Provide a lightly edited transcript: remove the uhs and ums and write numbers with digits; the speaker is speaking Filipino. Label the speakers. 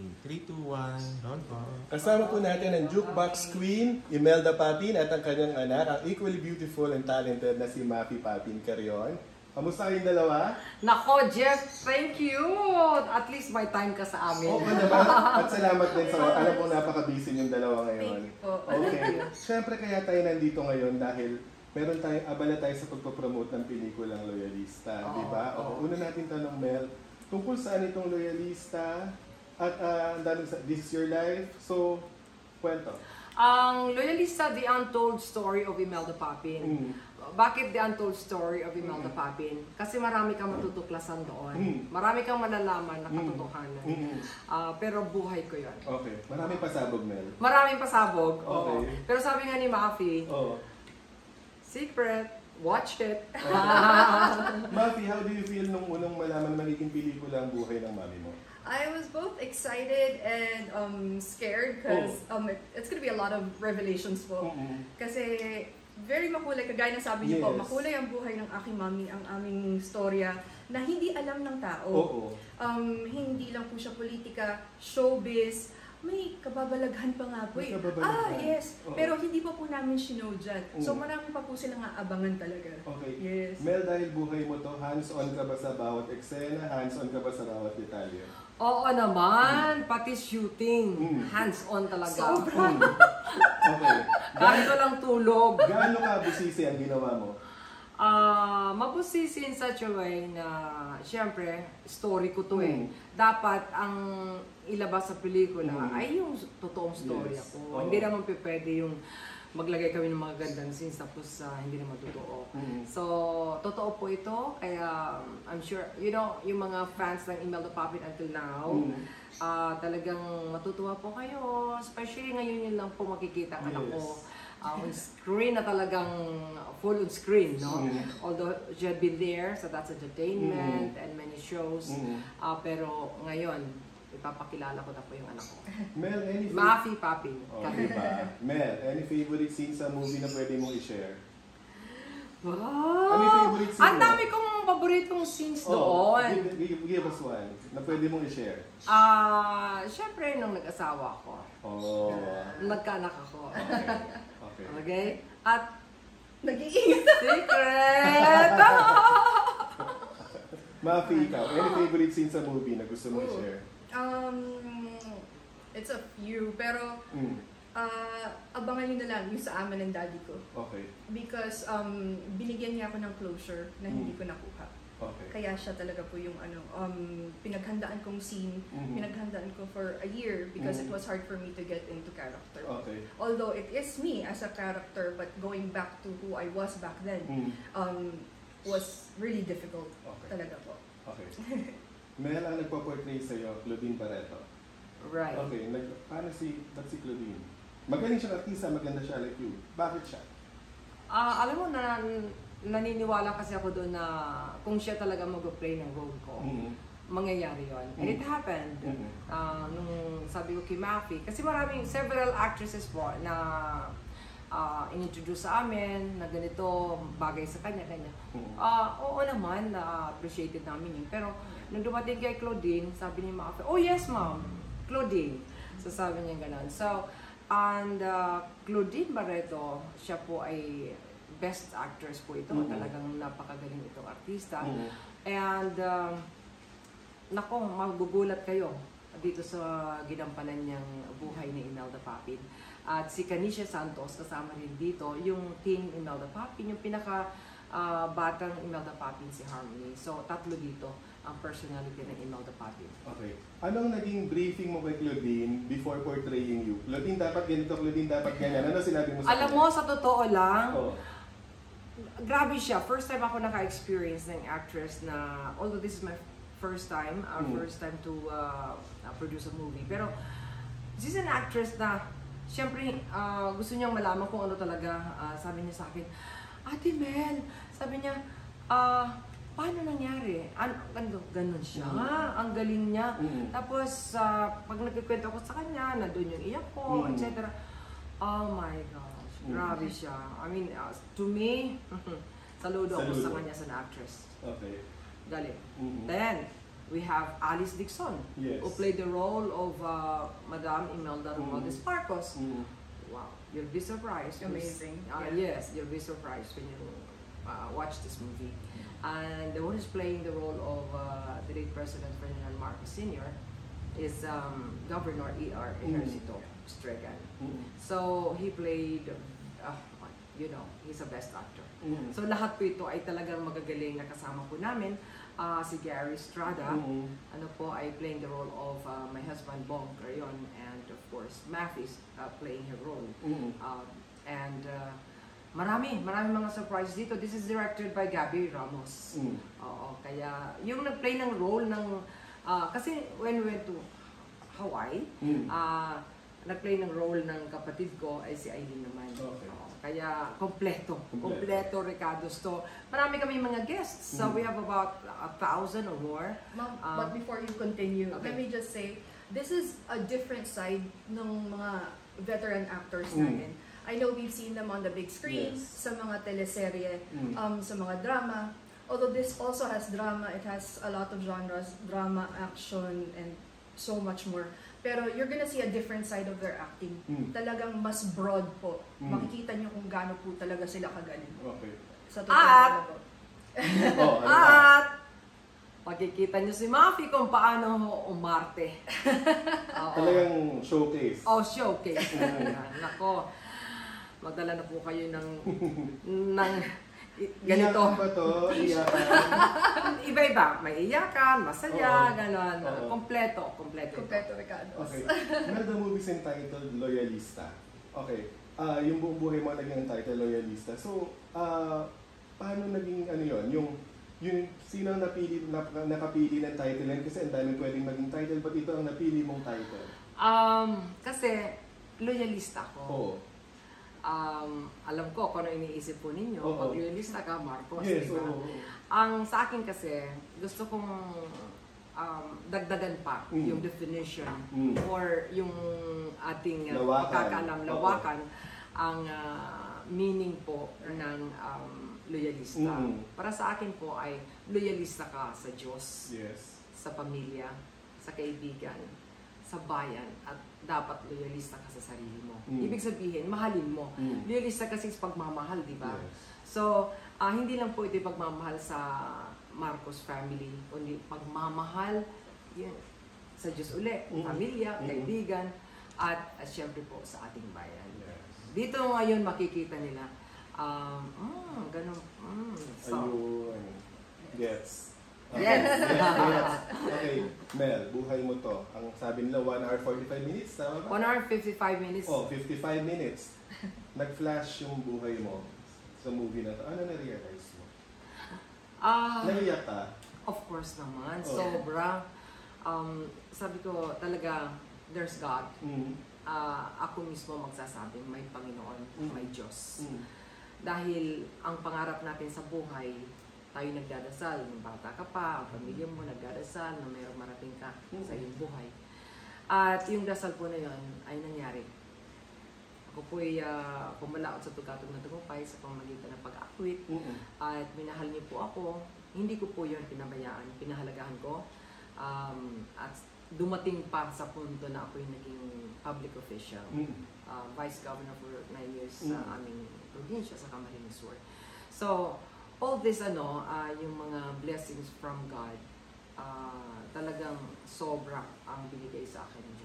Speaker 1: In 3, 2, 1, roll call.
Speaker 2: Kasama po natin ang jukebox queen, Imelda Papin, at ang kanyang anak, ang equally beautiful and talented na si Mafi Papin Carrion. Kamusta kayong dalawa?
Speaker 3: Nako, Jeff, thank you! At least may time ka sa amin.
Speaker 2: Oo naman. At salamat din sa alam ko napaka-busy yung dalawa ngayon. Okay. Siyempre kaya tayo nandito ngayon dahil meron tayong abala tayo sa pagpapromote ng pelikulang Loyalista, di ba? Una natin tanong, Mel, tungkol saan itong Loyalista? At This Is Your Life. So, kwento.
Speaker 3: Ang Loyalista, The Untold Story of Imelda Papin. Bakit The Untold Story of Imelda Papin? Kasi marami kang matutuklasan doon. Marami kang malalaman na katotohanan. Pero buhay ko yun.
Speaker 2: Okay. Maraming pasabog, Mel.
Speaker 3: Maraming pasabog.
Speaker 2: Okay.
Speaker 3: Pero sabi nga ni Mafi, secret, watch it.
Speaker 2: Mafi, how do you feel nung unang malaman na magiging pelikula ang buhay ng mami mo?
Speaker 4: I was both excited and scared because it's gonna be a lot of revelations po. Kasi very makulay, kagaya ng sabi niyo po, makulay ang buhay ng aking mami, ang aming storya na hindi alam ng tao. Hindi lang po siya politika, showbiz, may kababalaghan pa nga po eh. Yes. Pero hindi pa po namin sinow dyan. So marami pa po silang aabangan talaga.
Speaker 2: Okay.
Speaker 4: Yes.
Speaker 2: Mel, dahil buhay mo to, hands-on ka ba sa bawat eksena? Hands-on ka ba sa bawat detalye?
Speaker 3: Oo naman, pati shooting, hands-on talaga.
Speaker 4: Sobrang.
Speaker 2: Okay.
Speaker 3: Kahit walang tulog.
Speaker 2: Gaano ka busisi ang ginawa mo?
Speaker 3: Mabusisi in such a way na, siyempre, story ko to eh. Dapat ang ilabas sa pelikula ay yung totoong story ako. Hindi naman pwede yung maglagay kami ng mga gandang scenes tapos hindi naman totoo. So, totoo po ito. Kaya, I'm sure, you know, yung mga fans ng Imelda Papin until now, talagang matutuwa po kayo. Especially ngayon yun lang po makikita ang anak ko. On screen na talagang full on screen, no? Although she had been there, so that's entertainment and many shows. Pero ngayon, ipapakilala ko na po yung anak ko.
Speaker 2: Mel, any
Speaker 3: Mafi Papin.
Speaker 2: Diba? Mel, any favorite scene sa movie na pwede mong i-share?
Speaker 3: Wow!
Speaker 2: Ano yung favorite scene
Speaker 3: Ang dami kong paboritong scenes doon.
Speaker 2: Give us one na pwede mong i-share.
Speaker 3: Siyempre, nung nag-asawa ko. Nagkaanak ako. Okay? At
Speaker 4: nag-iingat.
Speaker 3: Secret!
Speaker 2: Mafi, ikaw, any favorite scene sa movie na gusto mong i-share?
Speaker 4: It's a few, pero abangan nyo na lang yung sa ama ng daddy ko.
Speaker 2: Okay.
Speaker 4: Because binigyan niya ako ng closure na hindi ko nakuha.
Speaker 2: Okay.
Speaker 4: Kaya siya talaga po yung pinaghandaan kong scene, pinaghandaan ko for a year because it was hard for me to get into character.
Speaker 2: Okay.
Speaker 4: Although it is me as a character, but going back to who I was back then was really difficult talaga po.
Speaker 2: Okay. Mel, ang nagpa-portray sa'yo, Claudine Barreto.
Speaker 3: Right.
Speaker 2: Okay, ba't si Claudine? Magaling siya artista, maganda siya like you. Bakit siya?
Speaker 3: Alam mo na, naniniwala kasi ako doon na kung siya talaga mag-play ng role ko, mangyayari yon. And it happened. Nung sabi ko kay Mafi, kasi several actresses po na in-introduce sa amin na ganito, bagay sa kanya. Oo naman, na-appreciated namin yun. Pero nung dumating kay Claudine, sabi ni Mafi, oh yes ma'am, Claudine. So sabi niya gano'n. So, and Claudine Barreto, siya po ay best actress po ito. Talagang napakagaling itong artista. And, nako, magugulat kayo dito sa ginampanan niyang buhay ni Imelda Papin. At si Kanisha Santos, kasama rin dito, yung King Imelda Papin, yung batang Imelda Papin, si Harmony. So, tatlo dito ang personality ng Imelda Papin.
Speaker 2: Okay. Anong naging briefing mo kay Claudine before portraying you? Claudine dapat ganito, Claudine dapat ganyan. Ano sinabi mo sa
Speaker 3: Alam mo, sa totoo lang,
Speaker 4: grabe siya. First time ako naka-experience ng actress na, although this is my first time, first time to produce a movie. Pero, she's an actress na, syempre, gusto niyang malaman kung ano talaga. Sabi niya sa akin, Ate Mel, sabi niya, paano nangyari? Ganon siya. Ang galing niya. Tapos, pag nagkikwento ako sa kanya, na doon yung iyak ko, etc. Oh my gosh, grabe siya. I mean, to me, saludo ako sa kanya sa actress.
Speaker 2: Okay.
Speaker 4: Galing. Then, we have Alice Dixon,
Speaker 2: Yes.
Speaker 4: who played the role of Madame Imelda Romualdez Marcos. Wow, you'll be surprised.
Speaker 3: Amazing.
Speaker 4: Yes, you'll be surprised when you watch this movie. And the one who's playing the role of the late President Ferdinand Marcos Sr. is Governor E.R. Ejercito Stregan. So he played, he's a best actor. So lahat po ito ay talagang magagaling na kasama po namin. Si Gary Estrada, ay playing the role of my husband Bong Carayon, and of course Math is playing her role. Marami mga surprise dito. This is directed by Gabby Ramos. Oo, kaya yung nag-play ng role ng kasi when we went to Hawaii, nag-play ng role ng kapatid ko ay si Aileen naman.
Speaker 2: Okay.
Speaker 4: Kaya kompleto Ricardo's to. Marami kami mga guests. So we have about 1,000 or more.
Speaker 5: Ma'am, but before you continue, let me just say, this is a different side ng mga veteran actors natin. I know we've seen them on the big screen, sa mga teleserye, sa mga drama. Although this also has drama, it has a lot of genres, drama, action, and so much more. Pero you're gonna see a different side of their acting. Talagang mas broad po. Makikita nyo kung gaano po talaga sila kagaling.
Speaker 2: Okay.
Speaker 5: Sa totoo po.
Speaker 4: At makikita nyo si Mafi kung paano umarte.
Speaker 2: Talagang showcase.
Speaker 4: Showcase. Nako, magdala na po kayo ng ganito.
Speaker 2: Iyakan ba to? Iyakan?
Speaker 4: Iba-iba. May iyakan, masaya, gano'n. Kompleto,
Speaker 5: Ricardo.
Speaker 2: Okay. Well, the movie's entitled Loyalista. Okay. Yung buong buhay mo naging title Loyalista. So, paano naging yung sino ang nakapili ng title yan? Kasi ang daming pwedeng maging title, but ito ang napili mong title.
Speaker 4: Kasi loyalista ko.
Speaker 2: Oo.
Speaker 4: Alam ko kung ano iniisip po ninyo. Pag loyalista ka, Marcos.
Speaker 2: Yes,
Speaker 4: diba? Ang sa akin kasi, gusto kong dagdagan pa yung definition or yung ating lawakan ang meaning po ng loyalista. Para sa akin po ay loyalista ka sa Diyos, sa pamilya, sa kaibigan, sa bayan, at dapat loyalista ka sa sarili mo. Ibig sabihin, mahalin mo. Loyalista kasi sa pagmamahal, di ba? So, hindi lang po ito pagmamahal sa Marcos family, kundi pagmamahal yun, sa Diyos uli, pamilya, kaibigan, at syempre po sa ating bayan. Dito ngayon makikita nila, ganun. So,
Speaker 2: Gets.
Speaker 4: Yes.
Speaker 2: Okay, Mel, buhay mo to. Ang sabi nila 1 hour 45 minutes, tama ba?
Speaker 4: 1 hour 55 minutes.
Speaker 2: 55 minutes. Nag-flash yung buhay mo sa movie na to. Ano na-realize mo? Naiyak ka?
Speaker 4: Of course naman. Sobra. Sabi ko talaga, there's God. Ako mismo magsasabing may Panginoon, may Diyos. Dahil ang pangarap natin sa buhay, tayo nagdadasal, ng bata ka pa, ang pamilya mo nagdadasal na mayroong marating ka sa iyong buhay. At yung dasal po na yun ay nangyari. Ako po'y pumalaot sa tugatog na tagumpay sa pamamagitan ng pag-akwit. At minahal niyo po ako. Hindi ko po yun pinabayaan. Pinahalagahan ko. At dumating pa sa punto na ako yung naging public official. Vice Governor for 9 years sa aming probinsya sa Camarines Sur. So, all this yung mga blessings from God, talagang sobra ang binigay sa akin ng